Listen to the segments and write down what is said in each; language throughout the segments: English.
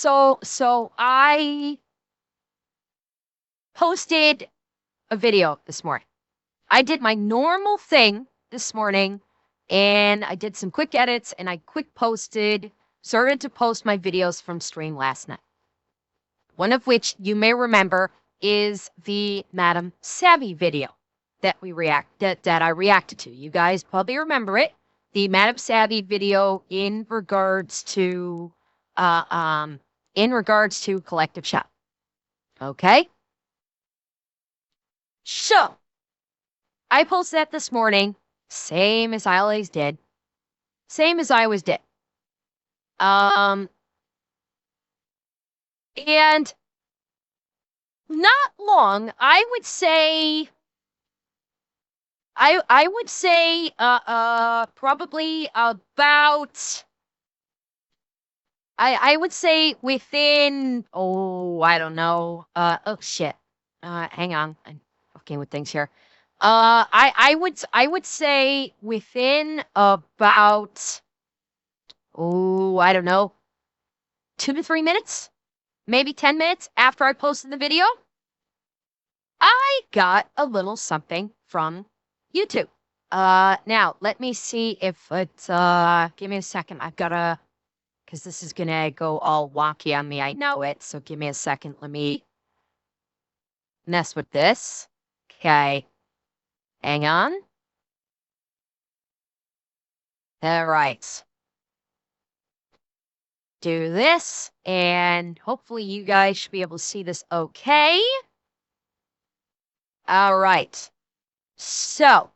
So I posted a video this morning. I did my normal thing this morning, and I did some quick edits, and I started to post my videos from stream last night. One of which you may remember is the Madam Savvy video that I reacted to. You guys probably remember it. The Madam Savvy video in regards to collective shout. Okay? So, I posted that this morning, same as I always did. Same as I always did. And not long, I would say probably about I would say within I don't know. Oh shit. Hang on. I'm fucking with things here. I would say within about I don't know, 2 to 3 minutes, maybe 10 minutes after I posted the video, I got a little something from YouTube. Now let me see if it's give me a second. I've gotta, because this is gonna go all wonky on me. I know it, so give me a second. Let me mess with this. Okay. Hang on. All right. Do this, and hopefully you guys should be able to see this okay. All right. So,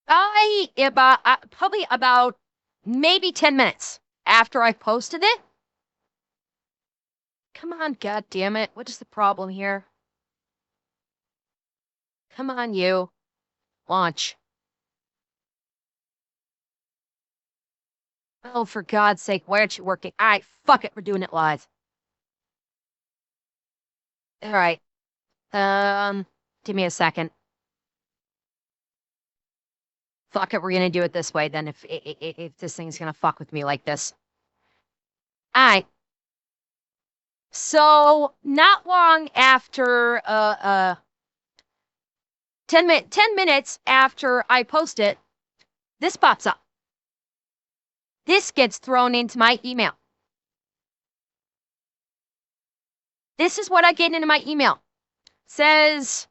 probably about maybe 10 minutes after I posted it. Come on, God damn it. What is the problem here? Come on, you. Launch. Oh, for God's sake, why aren't you working? All right, fuck it, we're doing it live. All right. Give me a second. Fuck it, we're gonna do it this way then if this thing's gonna fuck with me like this. All right. So, not long after, 10 minutes after I post it, this pops up. This gets thrown into my email. This is what I get into my email. Says,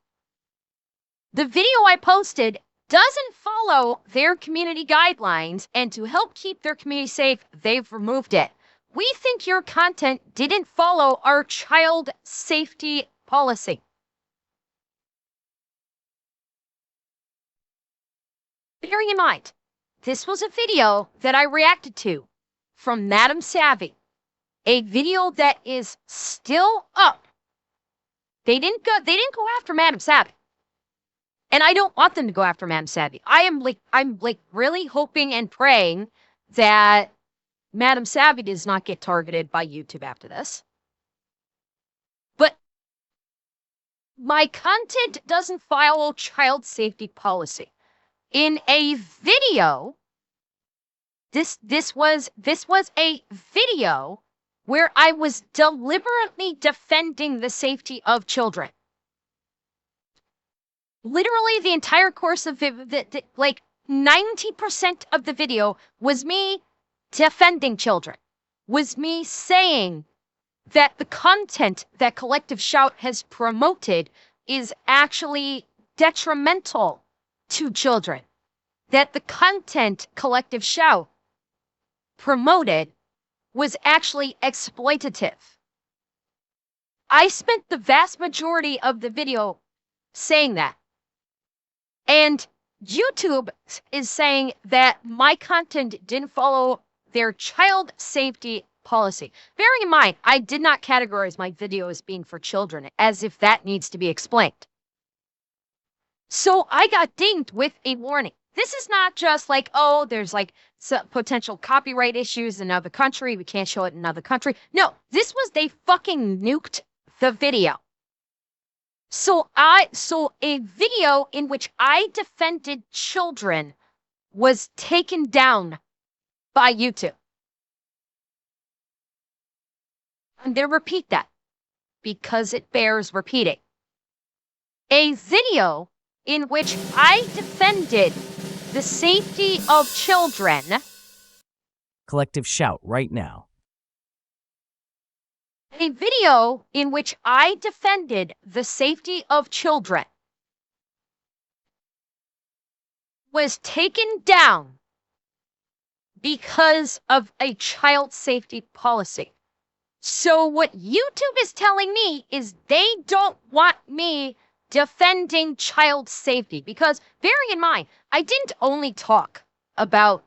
the video I posted doesn't follow their community guidelines, and to help keep their community safe, they've removed it. We think your content didn't follow our child safety policy. Bearing in mind, this was a video that I reacted to from Madam Savvy, a video that is still up. They didn't go after Madam Savvy. And I don't want them to go after Madam Savvy. I'm really hoping and praying that Madam Savvy does not get targeted by YouTube after this. But my content doesn't follow child safety policy. In a video, this was a video where I was deliberately defending the safety of children. Literally the entire course of like 90% of the video was me defending children, was me saying that the content that Collective Shout has promoted is actually detrimental to children, that the content Collective Shout promoted was actually exploitative. I spent the vast majority of the video saying that. And YouTube is saying that my content didn't follow their child safety policy. Bearing in mind, I did not categorize my video as being for children, as if that needs to be explained. So I got dinged with a warning. This is not just like, oh, there's like some potential copyright issues in another country. We can't show it in another country. No, this was, they fucking nuked the video. So a video in which I defended children was taken down by YouTube. I'm going to repeat that because it bears repeating. A video in which I defended the safety of children. Collective shout right now. A video in which I defended the safety of children was taken down because of a child safety policy. So what YouTube is telling me is they don't want me defending child safety, because bearing in mind, I didn't only talk about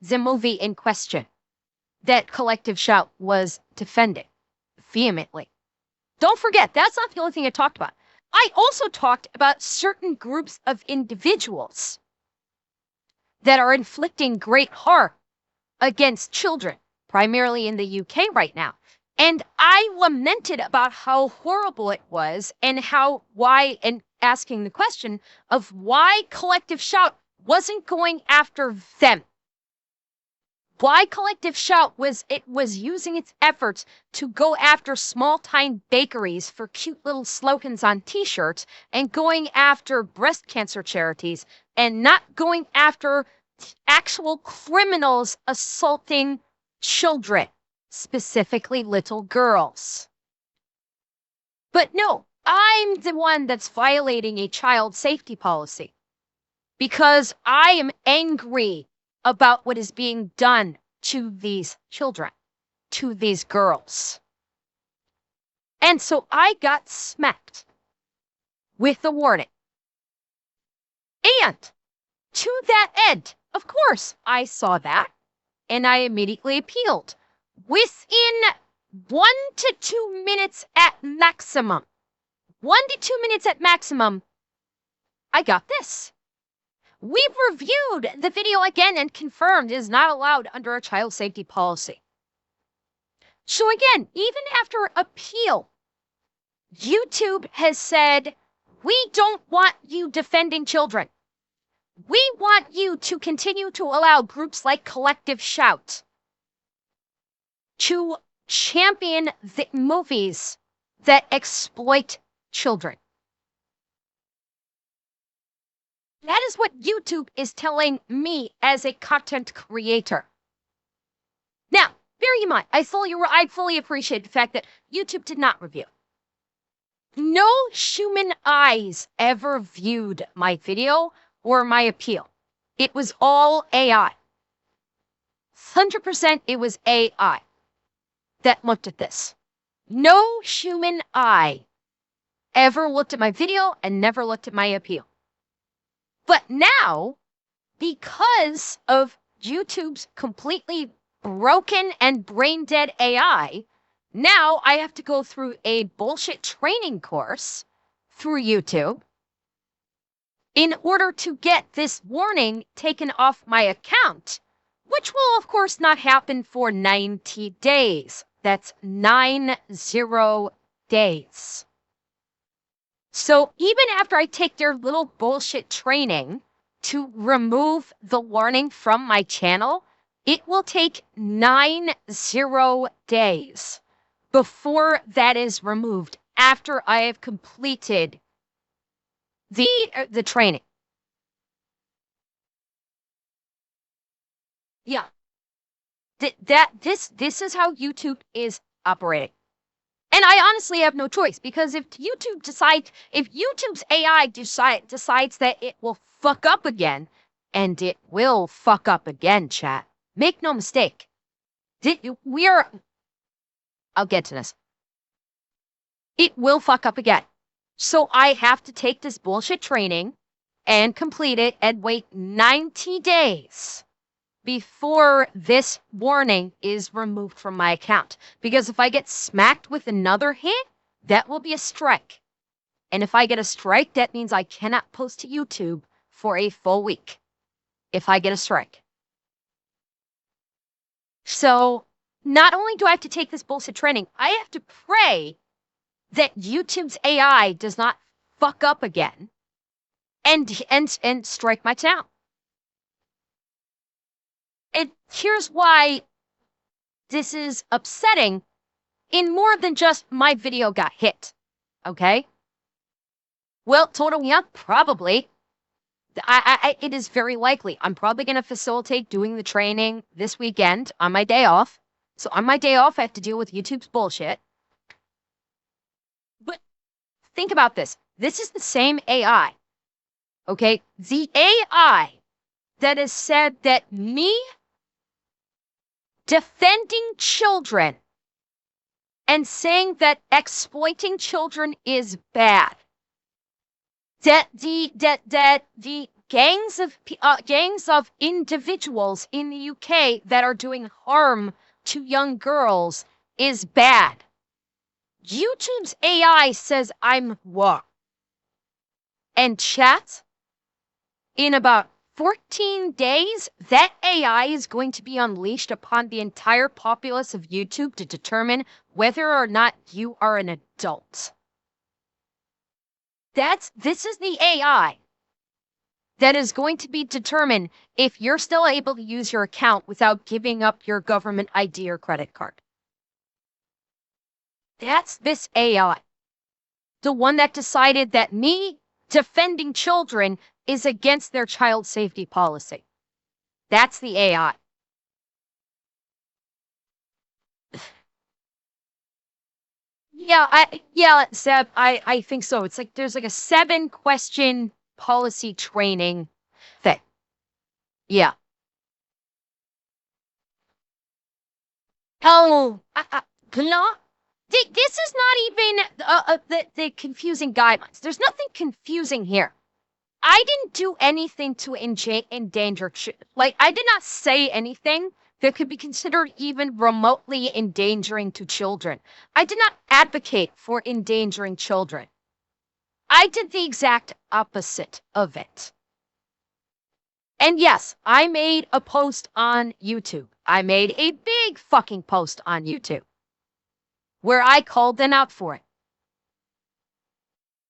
the movie in question that Collective Shout was defending vehemently. Don't forget, that's not the only thing I talked about. I also talked about certain groups of individuals that are inflicting great harm against children, primarily in the UK right now. And I lamented about how horrible it was and and asking the question of why Collective Shout wasn't going after them. Why Collective Shout was using its efforts to go after small-time bakeries for cute little slogans on t-shirts and going after breast cancer charities and not going after actual criminals assaulting children, specifically little girls. But no, I'm the one that's violating a child safety policy because I am angry about what is being done to these children, to these girls. And so I got smacked with a warning. And to that end, of course, I saw that and I immediately appealed. Within 1 to 2 minutes at maximum, 1 to 2 minutes at maximum, I got this. We've reviewed the video again and confirmed it is not allowed under a child safety policy. So again, even after appeal, YouTube has said, we don't want you defending children. We want you to continue to allow groups like Collective Shout to champion the movies that exploit children. That is what YouTube is telling me as a content creator. Now, bear in mind, I fully appreciate the fact that YouTube did not review. No human eyes ever viewed my video or my appeal. It was all AI. 100% it was AI that looked at this. No human eye ever looked at my video and never looked at my appeal. But now, because of YouTube's completely broken and brain-dead AI, now I have to go through a bullshit training course through YouTube in order to get this warning taken off my account, which will, of course, not happen for 90 days. That's 90 days. So even after I take their little bullshit training to remove the warning from my channel, it will take 90 days before that is removed after I have completed the training. Yeah. This is how YouTube is operating. And I honestly have no choice, because if YouTube's AI decides that it will fuck up again, and it will fuck up again, chat. Make no mistake. I'll get to this. It will fuck up again. So I have to take this bullshit training and complete it and wait 90 days before this warning is removed from my account. Because if I get smacked with another hit, that will be a strike. And if I get a strike, that means I cannot post to YouTube for a full week. If I get a strike. So not only do I have to take this bullshit training, I have to pray that YouTube's AI does not fuck up again and strike my channel. And here's why this is upsetting in more than just my video got hit. Okay? Well, total, yeah, probably. It is very likely. I'm probably going to facilitate doing the training this weekend on my day off. So on my day off, I have to deal with YouTube's bullshit. But think about this. This is the same AI. Okay? The AI that has said that me defending children and saying that exploiting children is bad. That the gangs of individuals in the UK that are doing harm to young girls is bad. YouTube's AI says I'm wrong. And chat, in about 14 days, that AI is going to be unleashed upon the entire populace of YouTube to determine whether or not you are an adult. This is the AI that is going to be determined if you're still able to use your account without giving up your government ID or credit card. That's this AI. The one that decided that me defending children is against their child safety policy. That's the AI. Yeah, Seb, I think so. It's like there's like a 7-question policy training thing. Yeah. Oh, no. This is not even the confusing guidelines. There's nothing confusing here. I didn't do anything to endanger. I did not say anything that could be considered even remotely endangering to children. I did not advocate for endangering children. I did the exact opposite of it. And yes, I made a post on YouTube. I made a big fucking post on YouTube where I called them out for it.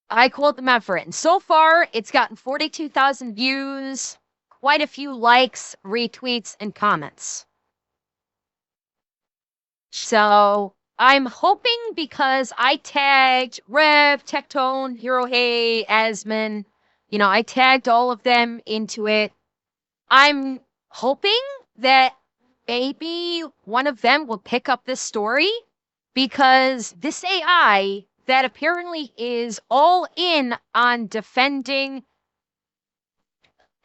I called them out for it. And so far, it's gotten 42,000 views, quite a few likes, retweets, and comments. So I'm hoping, because I tagged Rev, Tectone, Hero Hey, Asman, I tagged all of them into it. I'm hoping that maybe one of them will pick up this story, because this AI that apparently is all in on defending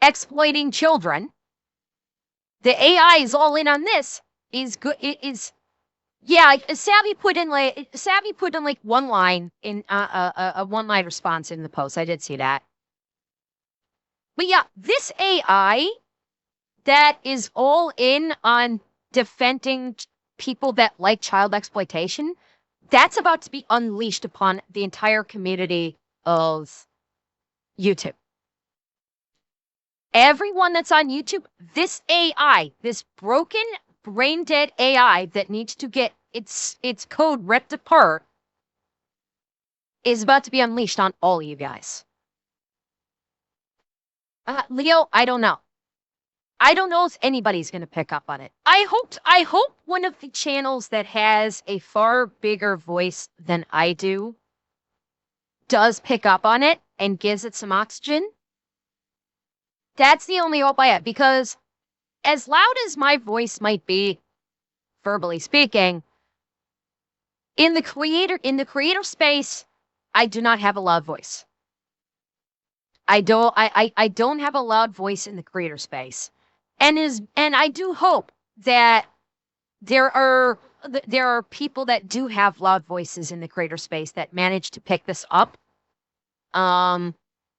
exploiting children, the AI is all in on this, is good. It is, yeah. Savvy put in like one line in a one-line response in the post. I did see that. But yeah, this AI that is all in on defending people that like child exploitation, that's about to be unleashed upon the entire community of YouTube. Everyone that's on YouTube, this AI, this broken, brain-dead AI that needs to get its code ripped apart, is about to be unleashed on all of you guys. Leo, I don't know. I don't know if anybody's going to pick up on it. I hope one of the channels that has a far bigger voice than I do does pick up on it and gives it some oxygen. That's the only hope I have, because as loud as my voice might be, verbally speaking, in the creator space, I do not have a loud voice. I don't have a loud voice in the creator space. And I do hope that there are people that do have loud voices in the creator space that manage to pick this up.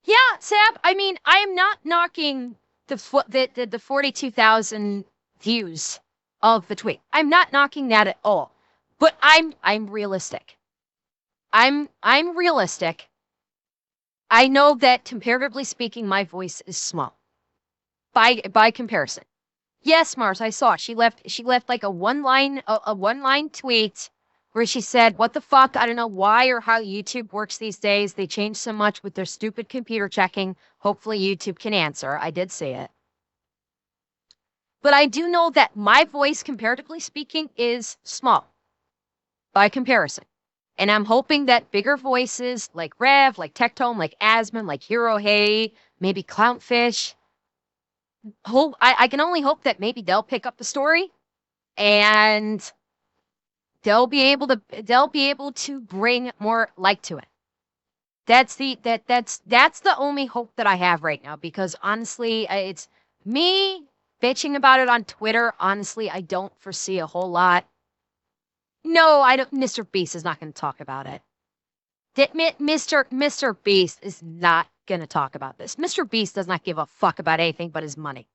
Yeah, Sab, I mean, I am not knocking the 42,000 views of the tweet. I'm not knocking that at all. But I'm realistic. I'm realistic. I know that comparatively speaking, my voice is small. By comparison. Yes, Mars, I saw. She left like a one-line tweet where she said, "What the fuck? I don't know why or how YouTube works these days. They change so much with their stupid computer checking. Hopefully YouTube can answer." I did see it. But I do know that my voice, comparatively speaking, is small. by comparison. And I'm hoping that bigger voices like Rev, like Tectone, like Asmon, like Hero Hey, maybe Clownfish, I can only hope that maybe they'll pick up the story and they'll be able to bring more light to it. That's the only hope that I have right now, because honestly, it's me bitching about it on Twitter. Honestly, I don't foresee a whole lot. No, I don't. Mr. Beast is not going to talk about it. Mr. Beast is not going to talk about this. Mr. Beast does not give a fuck about anything but his money.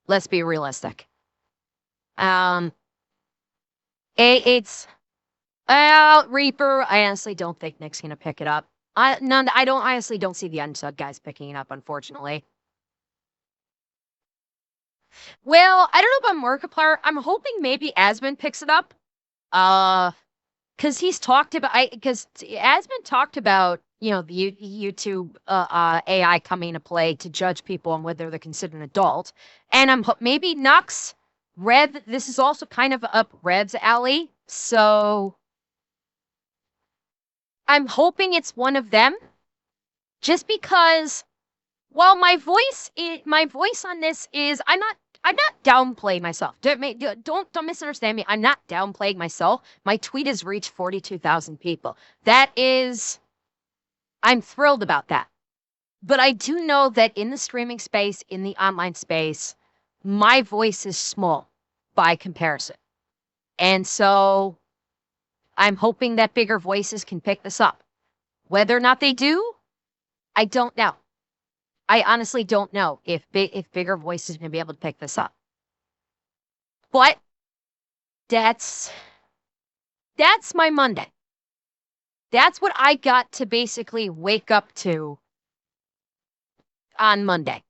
Let's be realistic. It's Reaper. I honestly don't think Nick's going to pick it up. I honestly don't see the Unsub guys picking it up, unfortunately. Well, I don't know about Markiplier. I'm hoping maybe Asmon picks it up. Because he's talked about, because Asmon talked about, you know, the YouTube AI coming into play to judge people on whether they're considered an adult. And maybe Nux, Rev, this is also kind of up Rev's alley. So I'm hoping it's one of them. Just because, while my voice on this is, I'm not downplaying myself. Don't misunderstand me. I'm not downplaying myself. My tweet has reached 42,000 people. I'm thrilled about that. But I do know that in the streaming space, in the online space, my voice is small by comparison. And so I'm hoping that bigger voices can pick this up. Whether or not they do, I don't know. I honestly don't know if bigger voices are going to be able to pick this up. But that's my Monday. That's what I got to basically wake up to on Monday.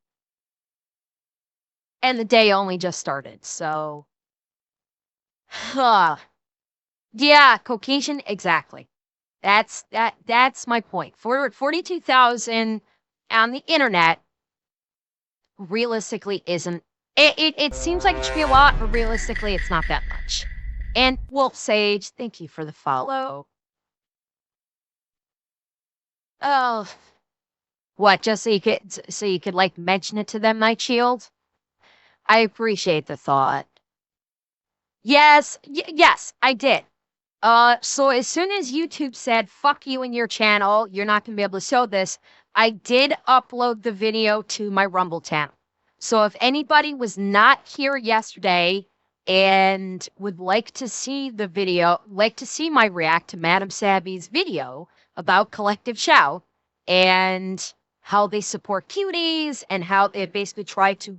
And the day only just started, so yeah, Caucasian, exactly. That's my point. 42,000 on the internet realistically isn't. It seems like it should be a lot, but realistically it's not that much. And Wolf Sage, thank you for the follow. Oh, what? Just so you could like mention it to them, Night Shield? I appreciate the thought. Yes, yes, I did. So as soon as YouTube said, fuck you and your channel, you're not going to be able to show this, I did upload the video to my Rumble channel. So if anybody was not here yesterday and would like to see the video, like to see my react to Madam Sabby's video about Collective Shout and how they support cuties and how they basically try to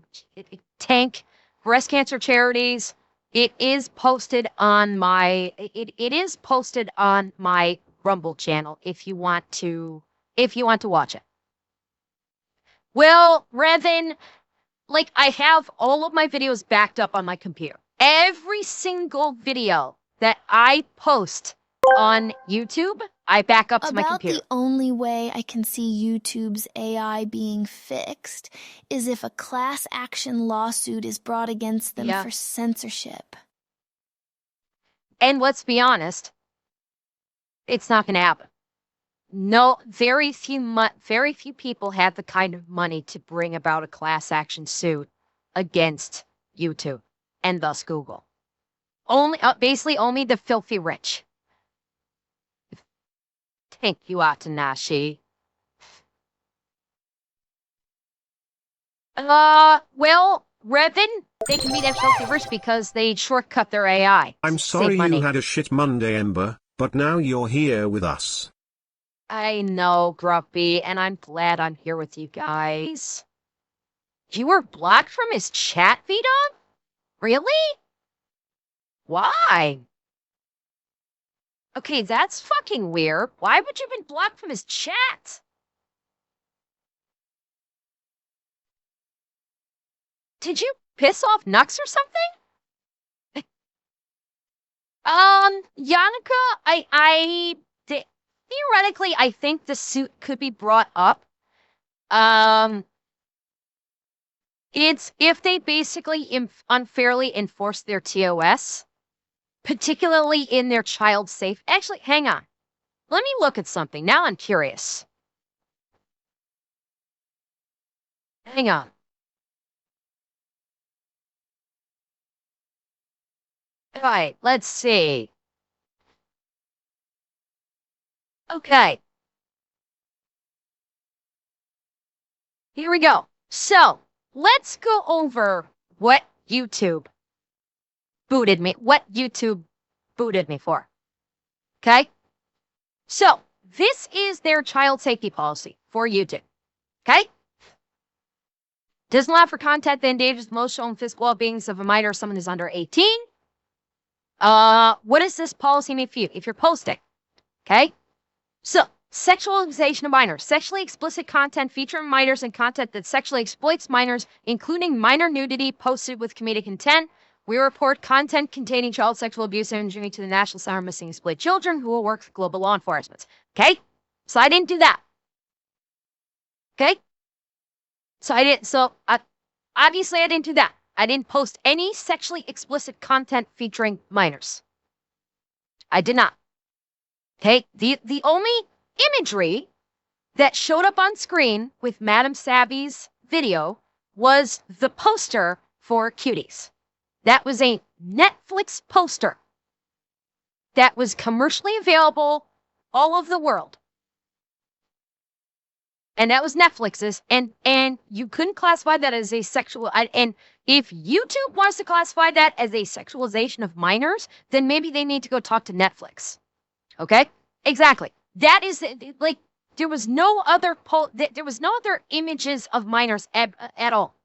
tank breast cancer charities, it is posted on my Rumble channel if you want to watch it. Well, Revan, like I have all of my videos backed up on my computer. Every single video that I post on YouTube, I back up to my computer. About the only way I can see YouTube's AI being fixed is if a class action lawsuit is brought against them for censorship. And let's be honest, it's not going to happen. No, very few people have the kind of money to bring about a class action suit against YouTube and thus Google. Basically only the filthy rich. Thank you, Atanashi. Well, Revan, they can be that filthy rich because they shortcut their AI. I'm sorry you had a shit Monday, Ember, but now you're here with us. I know, Grumpy, and I'm glad I'm here with you guys. You were blocked from his chat, V-Dog? Really? Why? Okay, that's fucking weird. Why would you have been blocked from his chat? Did you piss off Nux or something? Yannicka, theoretically, I think the suit could be brought up. It's if they basically unfairly enforce their TOS. particularly in their child safe. Actually, hang on. Let me look at something. Now I'm curious. Hang on. All right, let's see. Okay. Here we go. So let's go over what YouTube booted me for. Okay? So this is their child safety policy for YouTube. Okay? Doesn't allow for content that endangers the emotional and physical well-being of a minor or someone who's under 18. What does this policy mean for you if you're posting? Okay? So, sexualization of minors. Sexually explicit content featuring minors and content that sexually exploits minors, including minor nudity posted with comedic intent. We report content containing child sexual abuse and injury to the National Center of Missing and Exploited Children, who will work with global law enforcement. Okay? So I didn't do that. Okay? Obviously I didn't do that. I didn't post any sexually explicit content featuring minors. I did not. Okay? The only imagery that showed up on screen with Madam Savvy's video was the poster for Cuties. That was a Netflix poster that was commercially available all over the world. And that was Netflix's, and you couldn't classify that as a sexual, and if YouTube wants to classify that as a sexualization of minors, then maybe they need to go talk to Netflix. Okay? Exactly. That is, like, there was no other images of minors at all.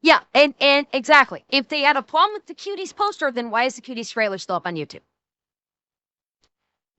Yeah, and exactly. If they had a problem with the Cuties poster, then why is the Cuties trailer still up on YouTube?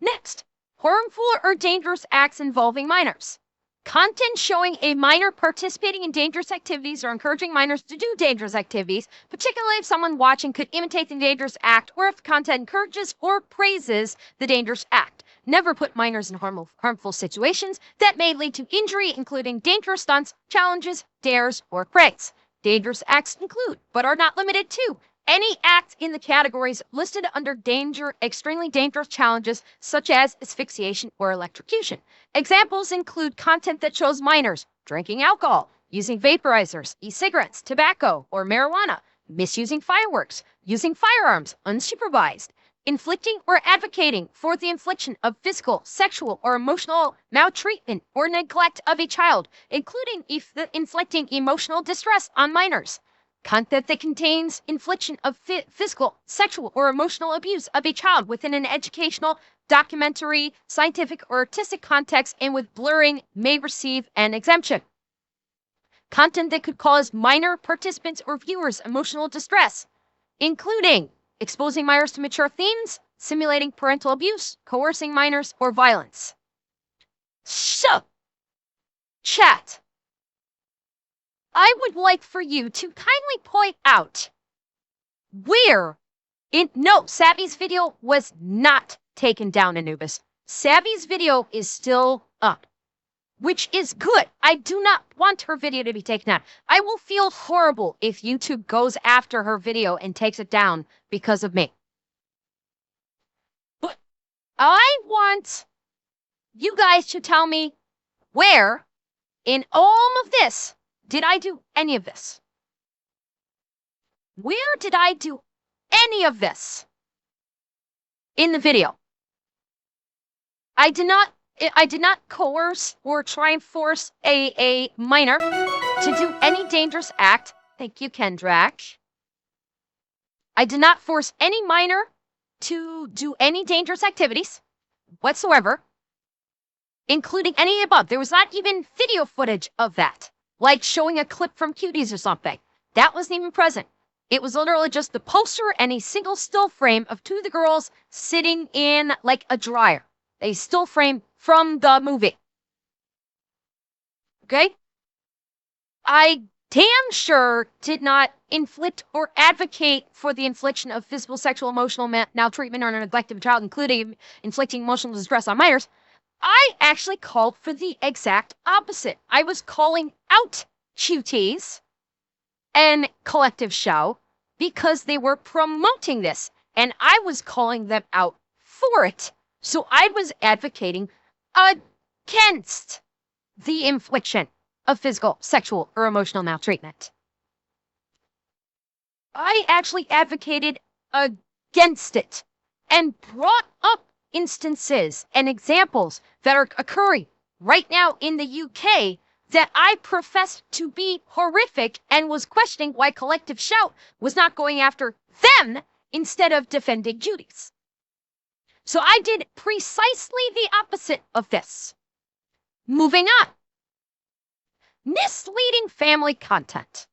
Next, harmful or dangerous acts involving minors. Content showing a minor participating in dangerous activities or encouraging minors to do dangerous activities, particularly if someone watching could imitate the dangerous act or if content encourages or praises the dangerous act. Never put minors in harmful situations that may lead to injury, including dangerous stunts, challenges, dares, or pranks. Dangerous acts include, but are not limited to, any act in the categories listed under extremely dangerous challenges, such as asphyxiation or electrocution. Examples include content that shows minors drinking alcohol, using vaporizers, e-cigarettes, tobacco, or marijuana, misusing fireworks, using firearms unsupervised, inflicting or advocating for the infliction of physical, sexual, or emotional maltreatment or neglect of a child, including inflicting emotional distress on minors. Content that contains infliction of physical, sexual, or emotional abuse of a child within an educational, documentary, scientific, or artistic context and with blurring may receive an exemption. Content that could cause minor participants or viewers emotional distress, including exposing minors to mature themes, simulating parental abuse, coercing minors, or violence. So, chat, I would like for you to kindly point out where no, Savvy's video was not taken down, Anubis. Savvy's video is still up, which is good. I do not want her video to be taken down. I will feel horrible if YouTube goes after her video and takes it down because of me. But I want you guys to tell me where in all of this did I do any of this? Where did I do any of this in the video? I did not coerce or try and force a minor to do any dangerous act. Thank you, Kendrak. I did not force any minor to do any dangerous activities whatsoever, including any above. There was not even video footage of that, like showing a clip from Cuties or something. That wasn't even present. It was literally just the poster and a single still frame of two of the girls sitting in like a dryer. A still frame from the movie. Okay? I damn sure did not inflict or advocate for the infliction of physical, sexual, emotional maltreatment or neglect of a child, including inflicting emotional distress on minors. I actually called for the exact opposite. I was calling out Cuties and Collective Show because they were promoting this. and I was calling them out for it. So I was advocating against the infliction of physical, sexual, or emotional maltreatment. I actually advocated against it and brought up instances and examples that are occurring right now in the UK that I professed to be horrific and was questioning why Collective Shout was not going after them instead of defending Judy's. So I did precisely the opposite of this. Moving on. Misleading family content.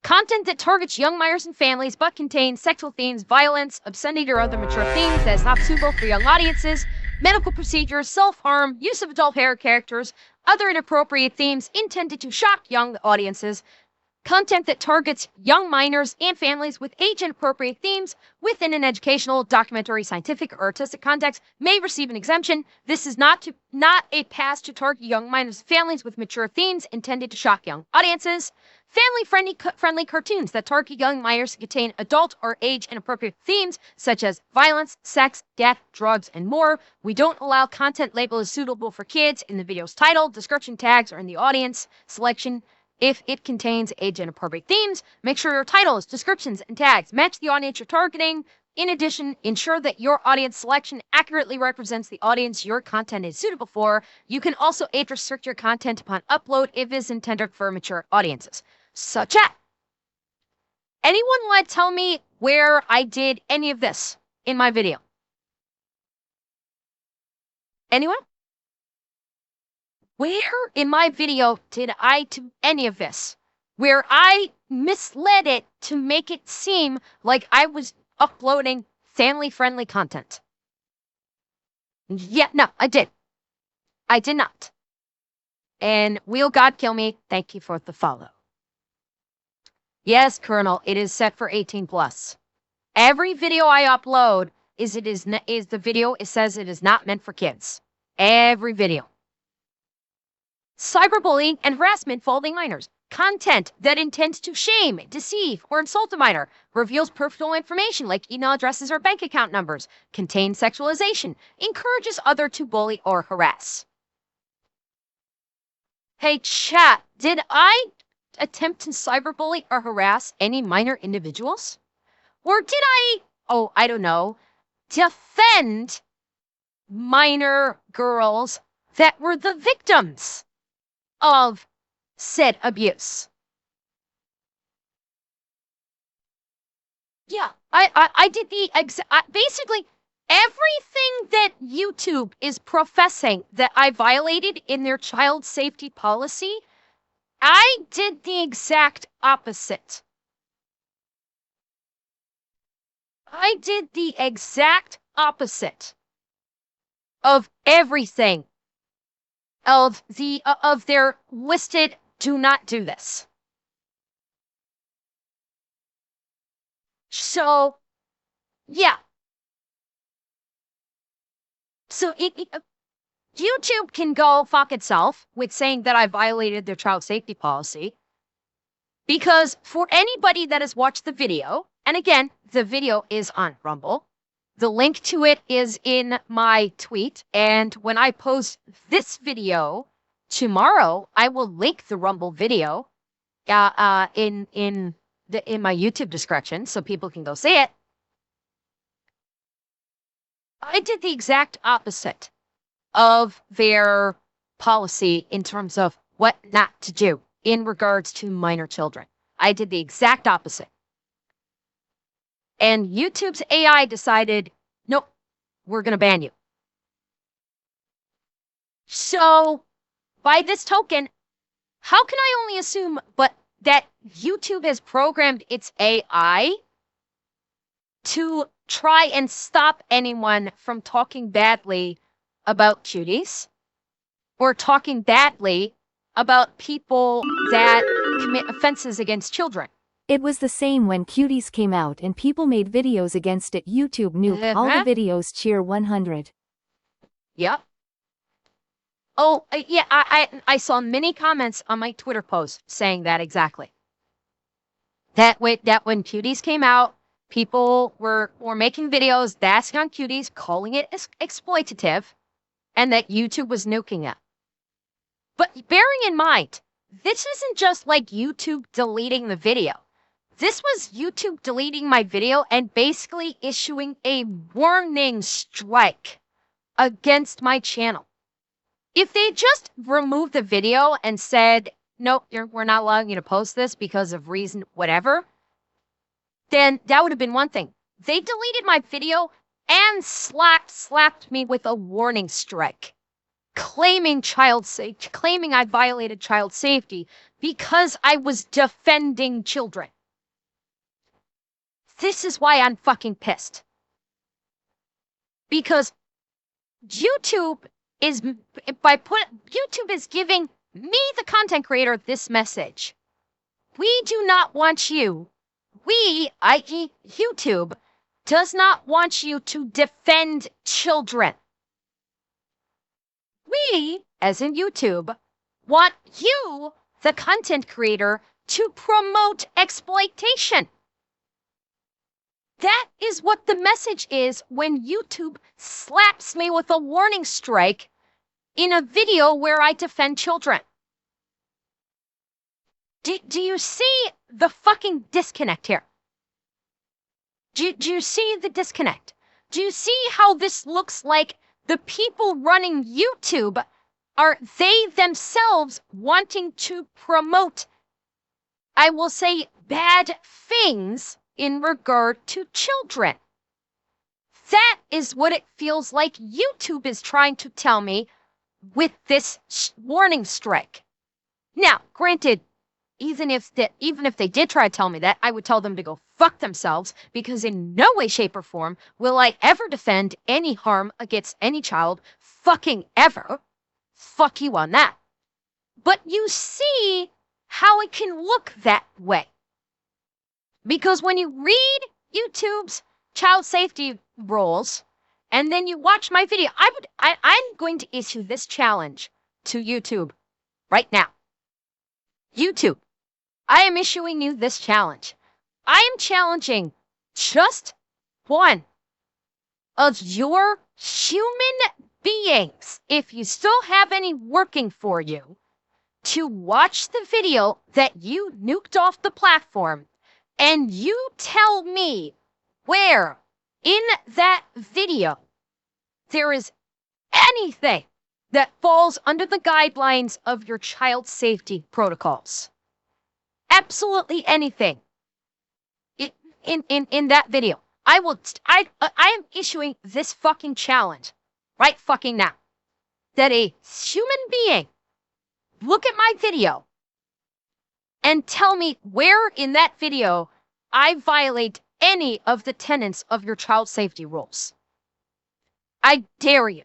Content that targets young minors and families but contains sexual themes, violence, obscenity, or other mature themes that is not suitable for young audiences, medical procedures, self-harm, use of adult hair characters, other inappropriate themes intended to shock young audiences, content that targets young minors and families with age-inappropriate themes within an educational, documentary, scientific, or artistic context may receive an exemption. This is not a pass to target young minors and families with mature themes intended to shock young audiences. Family-friendly cartoons that target young minors contain adult or age-inappropriate themes such as violence, sex, death, drugs, and more. We don't allow content labeled as suitable for kids in the video's title, description tags, or in the audience selection. If it contains age-inappropriate themes, make sure your titles, descriptions, and tags match the audience you're targeting. In addition, ensure that your audience selection accurately represents the audience your content is suitable for. You can also age restrict your content upon upload if it is intended for mature audiences. So chat. Anyone want to tell me where I did any of this in my video? Anyone? Where in my video did I do any of this? Where I misled it to make it seem like I was uploading family-friendly content? Yeah, no, I did. I did not. And will God kill me? Thank you for the follow. Yes, Colonel, it is set for 18 plus. Every video I upload it says it is not meant for kids. Every video. Cyberbullying and harassment involving minors. Content that intends to shame, deceive, or insult a minor, reveals personal information like email addresses or bank account numbers, contains sexualization, encourages others to bully or harass. Hey, chat, did I attempt to cyberbully or harass any minor individuals? Or did I don't know, defend minor girls that were the victims of said abuse? Yeah, I did the basically everything that YouTube is professing that I violated in their child safety policy, I did the exact opposite. I did the exact opposite of everything of their listed do not do this. So, yeah. So YouTube can go fuck itself with saying that I violated their child safety policy, because for anybody that has watched the video, and again, the video is on Rumble, the link to it is in my tweet, and when I post this video tomorrow, I will link the Rumble video in my YouTube description so people can go see it. I did the exact opposite of their policy in terms of what not to do in regards to minor children. I did the exact opposite. And YouTube's AI decided, nope, we're going to ban you. So, by this token, how can I only assume that YouTube has programmed its AI to try and stop anyone from talking badly about cuties or talking badly about people that commit offenses against children? It was the same when Cuties came out and people made videos against it. YouTube nuked all the videos. Cheer 100. Yep. Oh, yeah, I saw many comments on my Twitter post saying that exactly. That when Cuties came out, people were making videos bashing on cuties, calling it exploitative, and that YouTube was nuking it. But bearing in mind, this isn't just like YouTube deleting the video. This was YouTube deleting my video and basically issuing a warning strike against my channel. If they just removed the video and said, nope, we're not allowing you to post this because of reason whatever, then that would have been one thing. They deleted my video and slapped me with a warning strike, claiming I violated child safety because I was defending children. This is why I'm fucking pissed. Because YouTube is giving me, the content creator, this message. We do not want you, we, i.e. YouTube, does not want you to defend children. We, as in YouTube, want you, the content creator, to promote exploitation. That is what the message is when YouTube slaps me with a warning strike in a video where I defend children. Do you see the fucking disconnect here? Do you see the disconnect? Do you see how this looks like the people running YouTube are they themselves wanting to promote, I will say, bad things in regard to children? That is what it feels like YouTube is trying to tell me with this warning strike. Now, granted, even if they did try to tell me that, I would tell them to go fuck themselves, because in no way, shape, or form will I ever defend any harm against any child fucking ever. Fuck you on that. But you see how it can look that way. Because when you read YouTube's child safety rules, and then you watch my video, I'm going to issue this challenge to YouTube right now. YouTube, I am issuing you this challenge. I am challenging just one of your human beings, if you still have any working for you, to watch the video that you nuked off the platform, and you tell me where in that video there is anything that falls under the guidelines of your child safety protocols. Absolutely anything. In that video. I am issuing this fucking challenge right fucking now. That a human being look at my video and tell me where in that video I violate any of the tenets of your child safety rules. I dare you.